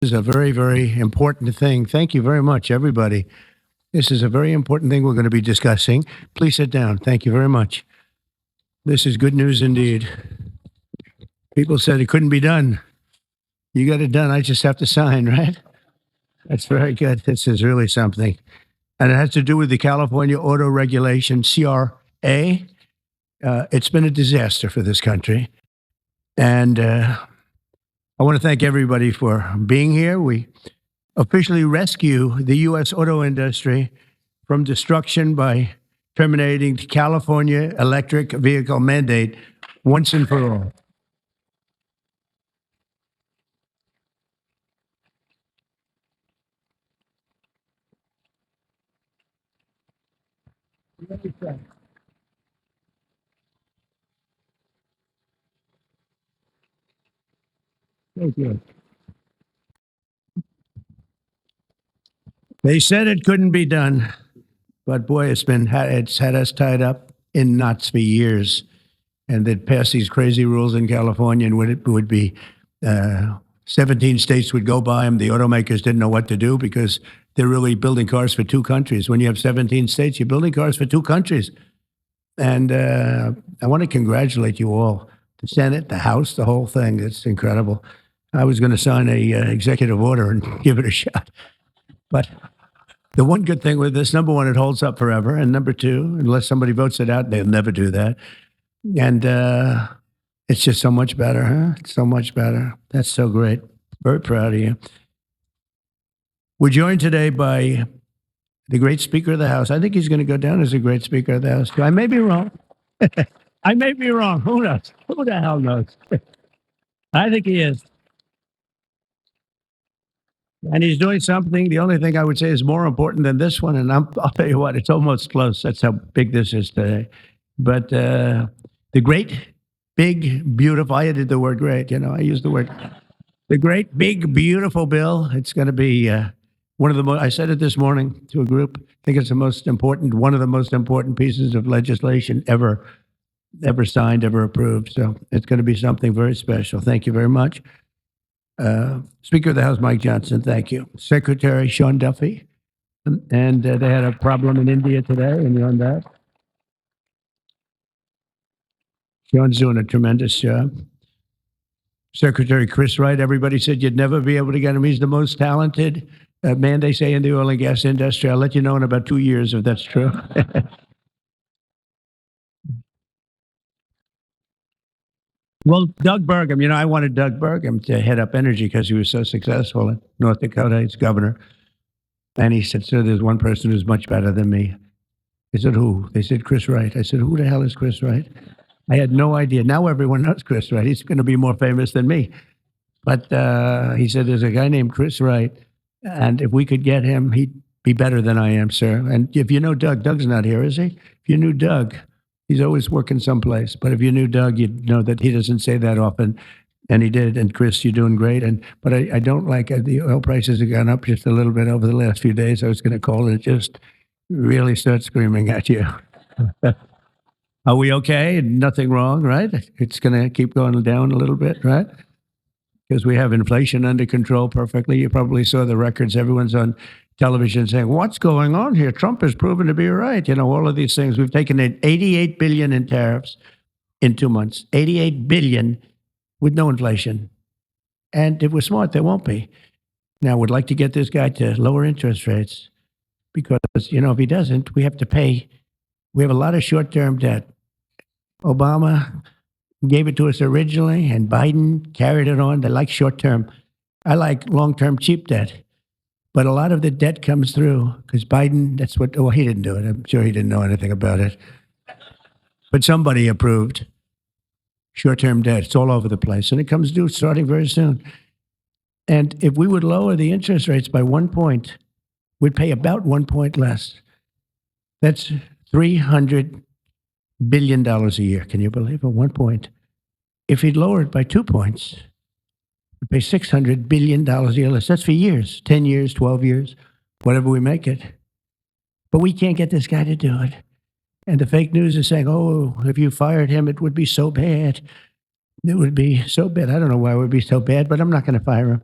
Is a very, very important thing. Thank you very much, everybody. This is a very important thing we're going to be discussing. Please sit down. Thank you very much. This is good news indeed. People said it couldn't be done. You got it done. I just have to sign, right? That's very good. This is really something. And it has to do with the California Auto Regulation, CRA. It's been a disaster for this country. And I want to thank everybody for being here. We officially rescue the U.S. auto industry from destruction by terminating the California electric vehicle mandate once and for all. Thank you. They said it couldn't be done, but boy, it's had us tied up in knots for years. And they'd pass these crazy rules in California, and it would be 17 states would go by them. The automakers didn't know what to do because they're really building cars for two countries. When you have 17 states, you're building cars for two countries. And I want to congratulate you all, the Senate, the House, the whole thing. It's incredible. I was going to sign a executive order and give it a shot. But the one good thing with this, number one, it holds up forever. And number two, unless somebody votes it out, they'll never do that. And it's just so much better, huh? It's so much better. That's so great. Very proud of you. We're joined today by the great Speaker of the House. I think he's going to go down as a great Speaker of the House. I may be wrong. I may be wrong. Who knows? Who the hell knows? I think he is. And he's doing something. The only thing I would say is more important than this one. And I'll tell you what, it's almost close. That's how big this is today. But the great, big, beautiful, I added the word great, I used the word, the great, big, beautiful bill. It's going to be one of the most, I said it this morning to a group, I think it's one of the most important pieces of legislation ever signed, ever approved. So it's going to be something very special. Thank you very much. Speaker of the House, Mike Johnson, thank you. Secretary Sean Duffy, and they had a problem in India today, and you're on that. Sean's doing a tremendous job. Secretary Chris Wright, everybody said you'd never be able to get him. He's the most talented man, they say, in the oil and gas industry. I'll let you know in about 2 years if that's true. Well, Doug Burgum, I wanted Doug Burgum to head up energy because he was so successful in North Dakota. He's governor. And he said, sir, there's one person who's much better than me. I said, who? They said, Chris Wright. I said, who the hell is Chris Wright? I had no idea. Now everyone knows Chris Wright. He's going to be more famous than me. But he said, there's a guy named Chris Wright, and if we could get him, he'd be better than I am, sir. And if you know Doug, Doug's not here, is he? If you knew Doug, he's always working someplace. But if you knew Doug, you'd know that he doesn't say that often. And he did. And Chris, you're doing great. But I don't like the oil prices have gone up just a little bit over the last few days. I was going to call it, just really start screaming at you. Are we okay? Nothing wrong, right? It's going to keep going down a little bit, right? Because we have inflation under control perfectly. You probably saw the records. Everyone's on television saying, what's going on here? Trump has proven to be right. All of these things. We've taken in $88 billion in tariffs in 2 months. $88 billion with no inflation. And if we're smart, there won't be. Now, we'd like to get this guy to lower interest rates because, if he doesn't, we have to pay. We have a lot of short-term debt. Obama gave it to us originally, and Biden carried it on. They like short-term. I like long-term cheap debt. But a lot of the debt comes through because Biden, he didn't do it. I'm sure he didn't know anything about it. But somebody approved short-term debt. It's all over the place. And it comes due starting very soon. And if we would lower the interest rates by 1 point, we'd pay about 1 point less. That's $300 billion a year. Can you believe it? 1 point. If he'd lower it by 2 points, we'd pay $600 billion a year less. That's for years, 10 years, 12 years, whatever we make it. But we can't get this guy to do it. And the fake news is saying, if you fired him, it would be so bad. It would be so bad. I don't know why it would be so bad, but I'm not going to fire him.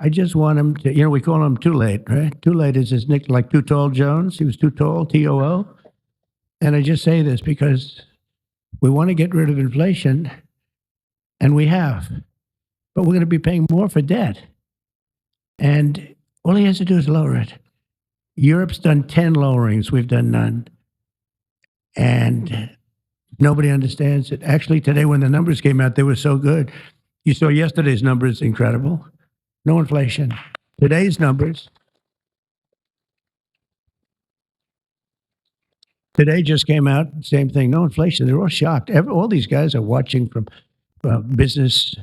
I just want him to, we call him Too Late, right? Too Late is his nick, like Too Tall Jones. He was too tall, TOO. And I just say this because we want to get rid of inflation, and we have, but we're going to be paying more for debt. And all he has to do is lower it. Europe's done 10 lowerings. We've done none. And nobody understands it. Actually, today when the numbers came out, they were so good. You saw yesterday's numbers, incredible. No inflation. Today's numbers, today just came out, same thing, no inflation. They're all shocked. All these guys are watching from business,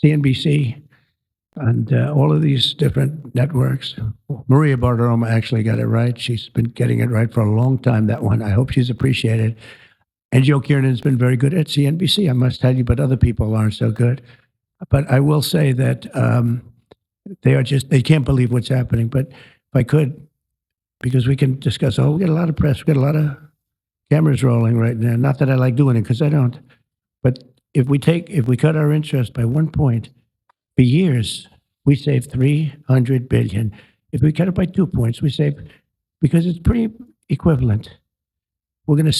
CNBC, and all of these different networks. Maria Bartiromo actually got it right. She's been getting it right for a long time, that one. I hope she's appreciated. And Joe Kiernan's been very good at CNBC, I must tell you, but other people aren't so good. But I will say that they can't believe what's happening. But if I could, because we can discuss, we get a lot of press, we get a lot of cameras rolling right now. Not that I like doing it, because I don't. But if we cut our interest by 1 point, for years, we save $300 billion. If we cut it by 2 points, we save, because it's pretty equivalent. We're going to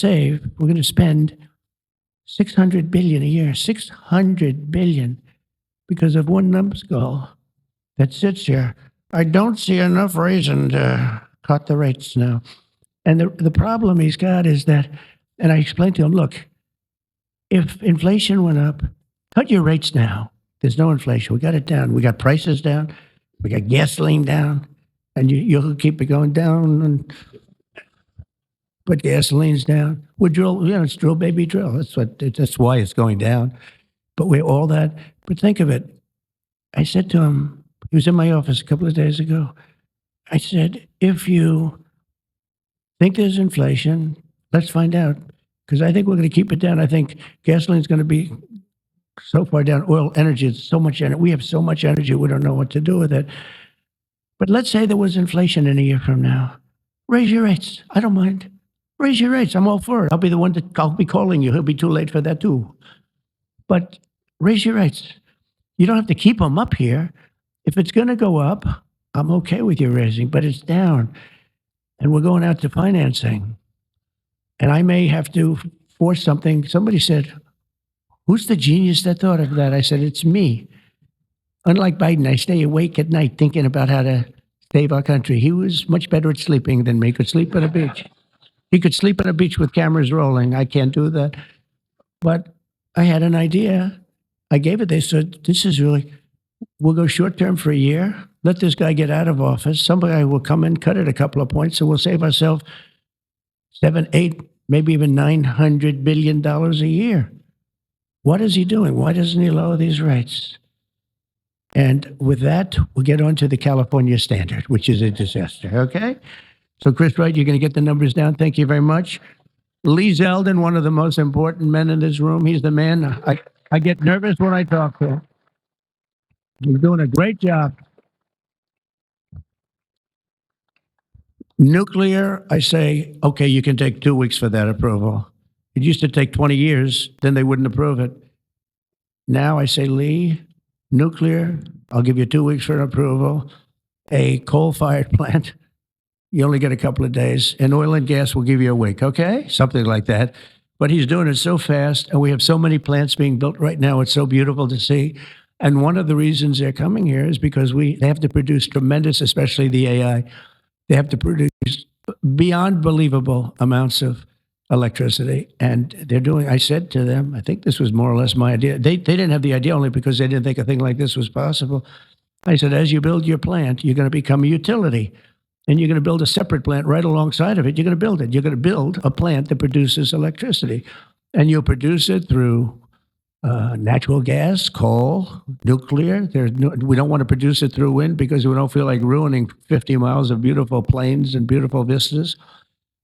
spend $600 billion a year, $600 billion, because of one numbskull that sits here. I don't see enough reason to cut the rates now. And the problem he's got is that, and I explained to him, look, if inflation went up, cut your rates now. There's no inflation. We got it down. We got prices down. We got gasoline down. And you'll keep it going down and put gasoline's down. We drill, it's drill, baby, drill. That's why it's going down. But we're all that. But think of it. I said to him, he was in my office a couple of days ago. I said, if you think there's inflation, let's find out. Because I think we're going to keep it down. I think gasoline's going to be so far down. Oil, energy, it's so much energy. We have so much energy, we don't know what to do with it. But let's say there was inflation in a year from now. Raise your rates. I don't mind. Raise your rates. I'm all for it. I'll be the one I'll be calling you. He'll be too late for that too. But raise your rates. You don't have to keep them up here. If it's going to go up, I'm okay with you raising, but it's down. And we're going out to financing. And I may have to force something. Somebody said, who's the genius that thought of that? I said, it's me. Unlike Biden, I stay awake at night thinking about how to save our country. He was much better at sleeping than me. Could sleep on a beach. He could sleep on a beach with cameras rolling. I can't do that. But I had an idea. I gave it. They said, this is really, we'll go short term for a year. Let this guy get out of office. Somebody will come in, cut it a couple of points, so we'll save ourselves 7, 8, maybe even $900 billion a year. What is he doing? Why doesn't he lower these rates? And with that, we'll get on to the California standard, which is a disaster, okay? So, Chris Wright, you're going to get the numbers down. Thank you very much. Lee Zeldin, one of the most important men in this room. He's the man. I get nervous when I talk to him. He's doing a great job. Nuclear, I say, okay, you can take 2 weeks for that approval. It used to take 20 years, then they wouldn't approve it. Now I say, Lee, nuclear, I'll give you 2 weeks for an approval. A coal-fired plant, you only get a couple of days. And oil and gas will give you a week, okay? Something like that. But he's doing it so fast, and we have so many plants being built right now. It's so beautiful to see. And one of the reasons they're coming here is because they have to produce tremendous, especially the AI, they have to produce beyond believable amounts of electricity. And they're doing, I said to them, I think this was more or less my idea. They didn't have the idea only because they didn't think a thing like this was possible. I said, as you build your plant, you're going to become a utility. And you're going to build a separate plant right alongside of it. You're going to build it. You're going to build a plant that produces electricity. And you'll produce it through natural gas, coal, nuclear. We don't want to produce it through wind because we don't feel like ruining 50 miles of beautiful plains and beautiful vistas.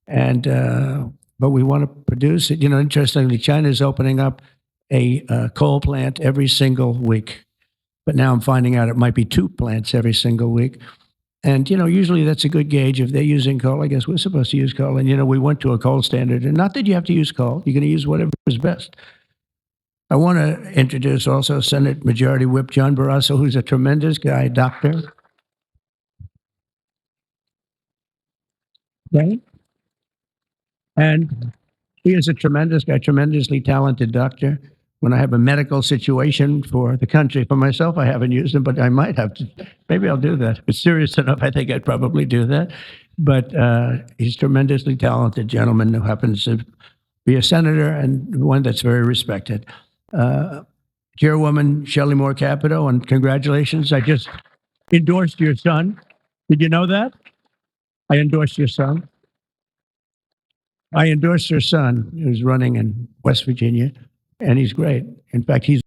And but we want to produce it. Interestingly, China is opening up a coal plant every single week. But now I'm finding out it might be 2 plants every single week. And, usually that's a good gauge. If they're using coal, I guess we're supposed to use coal. And, we went to a coal standard. And not that you have to use coal. You're going to use whatever is best. I want to introduce also Senate Majority Whip John Barrasso, who's a tremendous guy, doctor. Okay? And he is a tremendous guy, tremendously talented doctor. When I have a medical situation for the country, for myself, I haven't used him, but I might have to. Maybe I'll do that. If it's serious enough, I think I'd probably do that. But he's a tremendously talented gentleman who happens to be a senator and one that's very respected. Chairwoman Shelley Moore Capito, and congratulations. I just endorsed your son. Did you know that? I endorsed your son. I endorsed your son, who's running in West Virginia, and he's great. In fact, he's